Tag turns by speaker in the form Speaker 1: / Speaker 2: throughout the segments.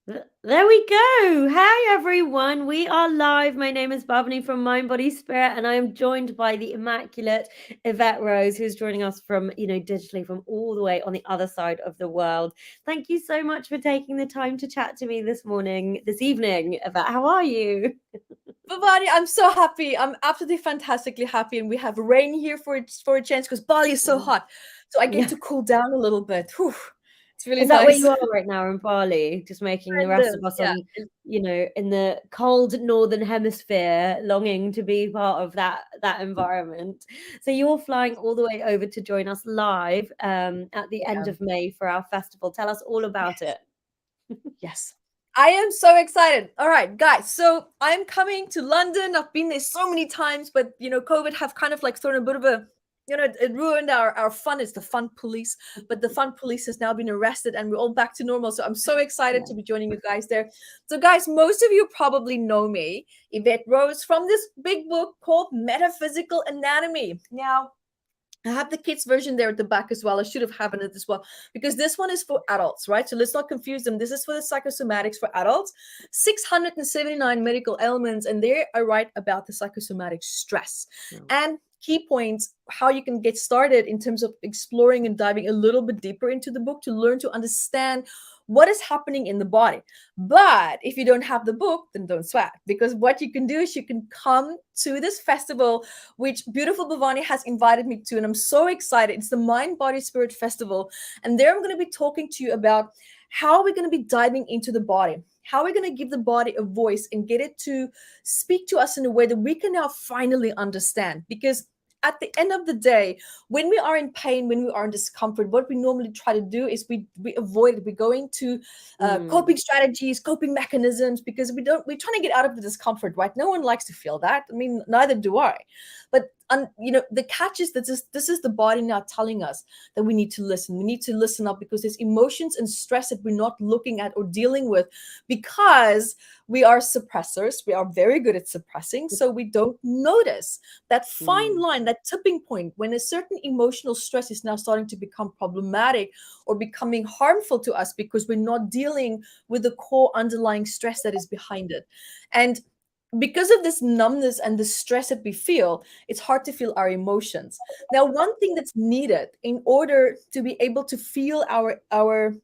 Speaker 1: There we go. Hi, everyone. We are live. My name is Bhavani from Mind, Body, Spirit, and I am joined by the immaculate Evette Rose, who's joining us from, digitally from all the way on the other side of the world. Thank you so much for taking the time to chat to me this evening, Evette. How are you?
Speaker 2: Bhavani, I'm so happy. I'm absolutely fantastically happy, and we have rain here for a change because Bali is so hot, so I get
Speaker 1: Yeah.
Speaker 2: to cool down a little bit. Whew. It's really
Speaker 1: Is that where
Speaker 2: nice.
Speaker 1: you are right now in Bali? Just making the
Speaker 2: And
Speaker 1: rest of us
Speaker 2: yeah,
Speaker 1: in the cold northern hemisphere, longing to be part of that environment. So you're flying all the way over to join us live at the end
Speaker 2: yeah,
Speaker 1: of May for our festival. Tell us all about
Speaker 2: yes,
Speaker 1: it.
Speaker 2: yes. I am so excited. All right, guys. So I'm coming to London. I've been there so many times, but COVID have kind of like thrown a bit of a it ruined our fun. It's the fun police, but the fun police has now been arrested and we're all back to normal. So I'm so excited
Speaker 1: Yeah.
Speaker 2: to be joining you guys there. So, guys, most of you probably know me, Evette Rose, from this big book called Metaphysical Anatomy. Now, I have the kids version there at the back as well. I should have had it as well because this one is for adults, right? So let's not confuse them. This is for the psychosomatics for adults. 679 medical ailments, and there I write about the psychosomatic stress and key points how you can get started in terms of exploring and diving a little bit deeper into the book to learn to understand what is happening in the body. But if you don't have the book, then don't sweat because what you can do is you can come to this festival which beautiful Bhavani has invited me to. And I'm so excited. It's the Mind, Body, Spirit Festival. And there I'm going to be talking to you about how we're going to be diving into the body, how we're going to give the body a voice and get it to speak to us in a way that we can now finally understand. Because at the end of the day, when we are in pain, when we are in discomfort, what we normally try to do is we avoid it. We go into
Speaker 1: Mm.
Speaker 2: coping strategies, coping mechanisms, because we're trying to get out of the discomfort, right? No one likes to feel that. I mean, neither do I. But the catch is that this is the body now telling us that we need to listen. We need to listen up because there's emotions and stress that we're not looking at or dealing with because we are suppressors. We are very good at suppressing, so we don't notice that fine
Speaker 1: Mm.
Speaker 2: line, that tipping point when a certain emotional stress is now starting to become problematic or becoming harmful to us because we're not dealing with the core underlying stress that is behind it. And because of this numbness and the stress that we feel, it's hard to feel our emotions. Now, one thing that's needed in order to be able to feel our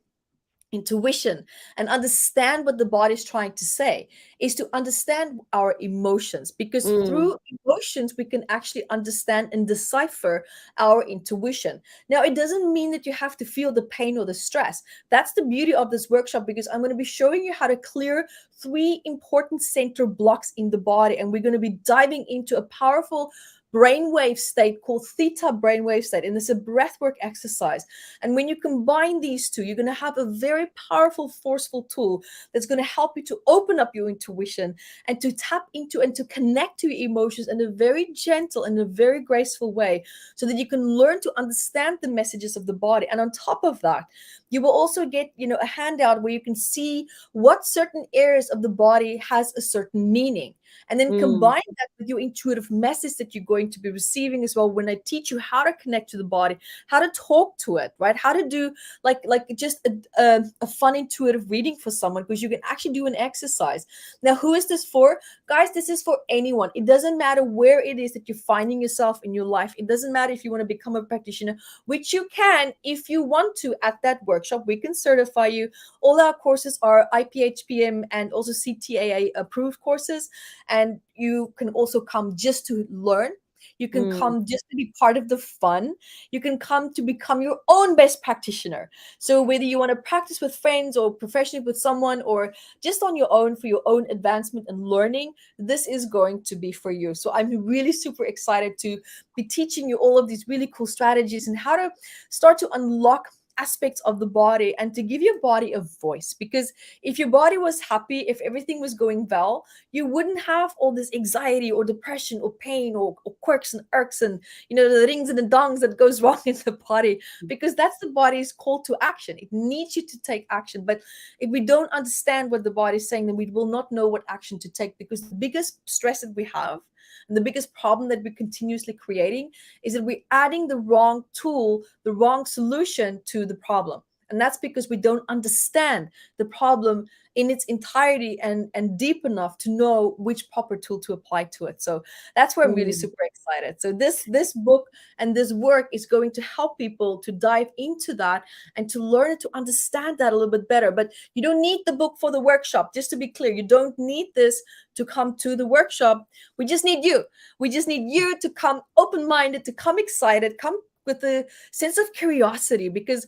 Speaker 2: intuition and understand what the body is trying to say is to understand our emotions, because
Speaker 1: Mm.
Speaker 2: through emotions we can actually understand and decipher our intuition. Now, it doesn't mean that you have to feel the pain or the stress. That's the beauty of this workshop, because I'm going to be showing you how to clear three important center blocks in the body, and we're going to be diving into a powerful brainwave state called theta brainwave state, and it's a breathwork exercise. And when you combine these two, you're going to have a very powerful, forceful tool that's going to help you to open up your intuition and to tap into and to connect to your emotions in a very gentle and a very graceful way, so that you can learn to understand the messages of the body. And on top of that, you will also get, a handout where you can see what certain areas of the body has a certain meaning, and then
Speaker 1: Mm.
Speaker 2: combine that with your intuitive message that you're going to be receiving as well when I teach you how to connect to the body, how to talk to it, right? How to do like just a fun intuitive reading for someone, because you can actually do an exercise. Now, who is this for? Guys, this is for anyone. It doesn't matter where it is that you're finding yourself in your life. It doesn't matter if you want to become a practitioner, which you can if you want to. At that workshop, we can certify you. All our courses are IPHPM and also CTAA approved courses, and you can also come just to learn. You can
Speaker 1: Mm.
Speaker 2: come just to be part of the fun. You can come to become your own best practitioner. So whether you want to practice with friends or professionally with someone, or just on your own for your own advancement and learning, this is going to be for you. So I'm really super excited to be teaching you all of these really cool strategies and how to start to unlock aspects of the body and to give your body a voice. Because if your body was happy, if everything was going well, you wouldn't have all this anxiety or depression or pain or quirks and irks and the rings and the dongs that goes wrong in the body, because that's the body's call to action. It needs you to take action. But if we don't understand what the body is saying, then we will not know what action to take, because the biggest stress that we have and the biggest problem that we're continuously creating is that we're adding the wrong tool, the wrong solution to the problem. And that's because we don't understand the problem in its entirety and deep enough to know which proper tool to apply to it. So that's where I'm really
Speaker 1: Mm.
Speaker 2: super excited. So this book and this work is going to help people to dive into that and to learn to understand that a little bit better. But you don't need the book for the workshop. Just to be clear, you don't need this to come to the workshop. We just need you. We just need you to come open-minded, to come excited, come with a sense of curiosity, because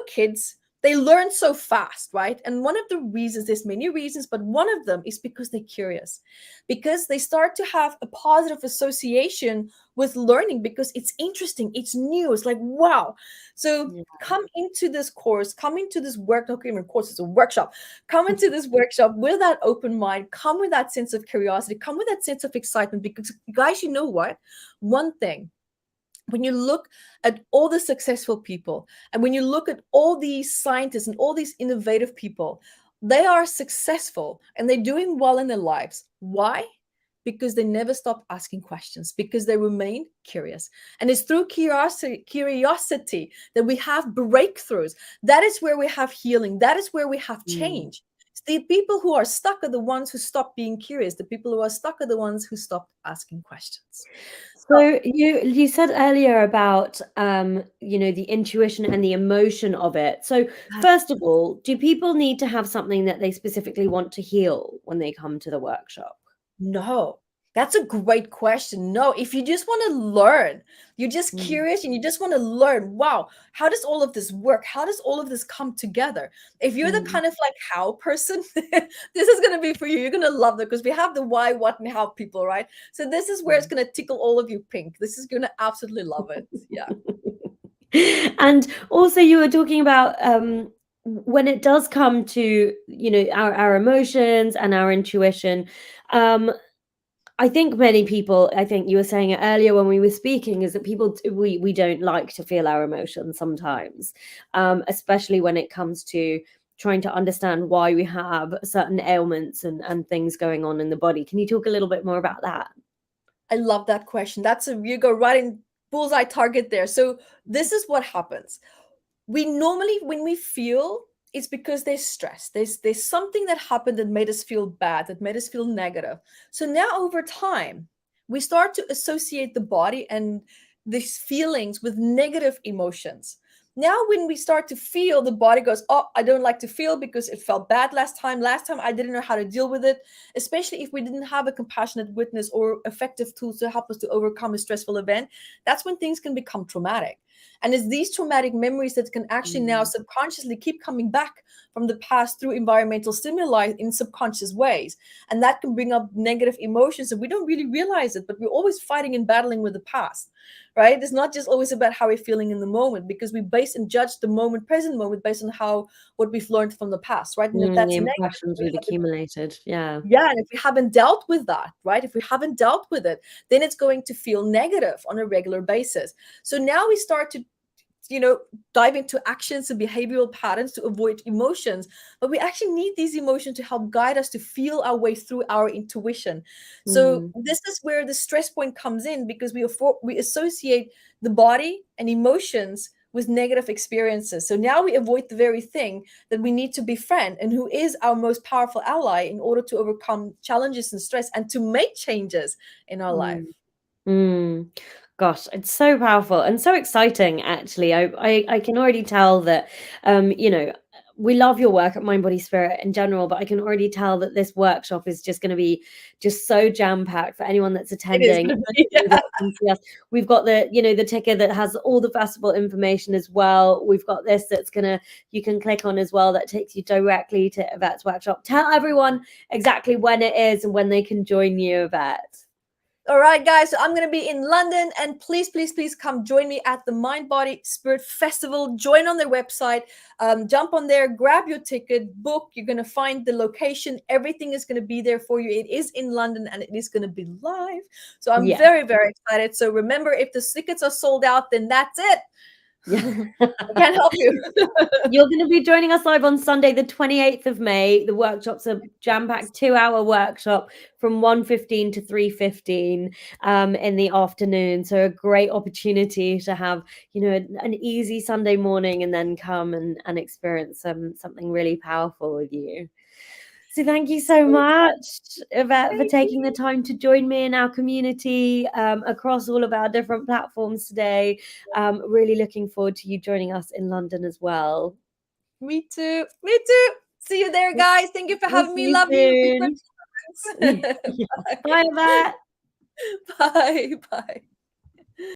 Speaker 2: kids, they learn so fast, right? And one of the reasons, there's many reasons, but one of them is because they're curious, because they start to have a positive association with learning, because it's interesting, it's new, it's like, wow. So
Speaker 1: Yeah.
Speaker 2: come into this course, come into this work, okay, even course, it's a workshop, come into this workshop with that open mind, come with that sense of curiosity, come with that sense of excitement, because guys, you know what? One thing, when you look at all the successful people, and when you look at all these scientists and all these innovative people, they are successful and they're doing well in their lives. Why? Because they never stop asking questions, because they remain curious. And it's through curiosity that we have breakthroughs. That is where we have healing. That is where we have
Speaker 1: Mm.
Speaker 2: change. The people who are stuck are the ones who stop being curious. The people who are stuck are the ones who stop asking questions. So
Speaker 1: So you said earlier about the intuition and the emotion of it. So first of all, do people need to have something that they specifically want to heal when they come to the workshop?
Speaker 2: no, that's a great question. No, if you just want to learn, you're just
Speaker 1: Mm.
Speaker 2: curious and you just want to learn, wow, how does all of this work? How does all of this come together? If you're the
Speaker 1: Mm.
Speaker 2: kind of like how person, this is going to be for you. You're going to love it, because we have the why, what, and how people, right? So this is where it's
Speaker 1: Mm.
Speaker 2: going to tickle all of you pink. This is going to absolutely love it. Yeah.
Speaker 1: And also you were talking about when it does come to our emotions and our intuition. um I think many people, I think you were saying it earlier when we were speaking, is that we don't like to feel our emotions sometimes, especially when it comes to trying to understand why we have certain ailments and things going on in the body. Can you talk a little bit more about that?
Speaker 2: I love that question. You go right in bullseye target there. So this is what happens. We normally, when we feel, it's because there's stress, there's something that happened that made us feel bad, that made us feel negative. So now over time we start to associate the body and these feelings with negative emotions. Now when we start to feel, the body goes, oh, I don't like to feel because it felt bad last time I didn't know how to deal with it, especially if we didn't have a compassionate witness or effective tools to help us to overcome a stressful event. That's when things can become traumatic. And it's these traumatic memories that can actually now
Speaker 1: Mm.
Speaker 2: subconsciously keep coming back from the past through environmental stimuli in subconscious ways. And that can bring up negative emotions. And we don't really realize it, but we're always fighting and battling with the past, right? It's not just always about how we're feeling in the moment, because we base and judge the present moment based on what we've learned from the past, right? And if
Speaker 1: The
Speaker 2: that's negative,
Speaker 1: impressions we've accumulated. Yeah.
Speaker 2: yeah, and if we haven't dealt with that, right? If we haven't dealt with it, then it's going to feel negative on a regular basis. So now we start to dive into actions and behavioral patterns to avoid emotions, but we actually need these emotions to help guide us to feel our way through our intuition. So
Speaker 1: Mm.
Speaker 2: this is where the stress point comes in, because we associate the body and emotions with negative experiences. So now we avoid the very thing that we need to befriend and who is our most powerful ally in order to overcome challenges and stress and to make changes in our life.
Speaker 1: Mm. Mm. Gosh, it's so powerful and so exciting, actually. I can already tell that, we love your work at Mind Body Spirit in general, but I can already tell that this workshop is just going to be just so jam packed for anyone that's
Speaker 2: It is
Speaker 1: attending.
Speaker 2: going to
Speaker 1: And
Speaker 2: be.
Speaker 1: people that come see us. We've got the ticker that has all the festival information as well. We've got this you can click on as well, that takes you directly to Evette's workshop. Tell everyone exactly when it is and when they can join you, Evette.
Speaker 2: All right, guys. So I'm going to be in London, and please, please, please come join me at the Mind Body Spirit Festival. Join on their website, jump on there, grab your ticket, book. You're going to find the location. Everything is going to be there for you. It is in London and it is going to be live. So I'm
Speaker 1: Yeah.
Speaker 2: very, very excited. So remember, if the tickets are sold out, then that's it.
Speaker 1: Yeah.
Speaker 2: I can't help you.
Speaker 1: You're going to be joining us live on Sunday, the 28th of May. The workshop's a jam-packed 2-hour workshop from 1:15 to 3:15 in the afternoon. So a great opportunity to have, an easy Sunday morning and then come and experience something really powerful with you. So thank you so much, Evette, for
Speaker 2: Thank
Speaker 1: taking the
Speaker 2: you.
Speaker 1: time to join me in our community across all of our different platforms today. Really looking forward to you joining us in London as well.
Speaker 2: Me too. Me too. See you there, guys. Thank you for
Speaker 1: We'll
Speaker 2: having
Speaker 1: see
Speaker 2: me.
Speaker 1: you
Speaker 2: Love you. Big
Speaker 1: soon.
Speaker 2: friends.
Speaker 1: Bye, Evette.
Speaker 2: Bye. Bye.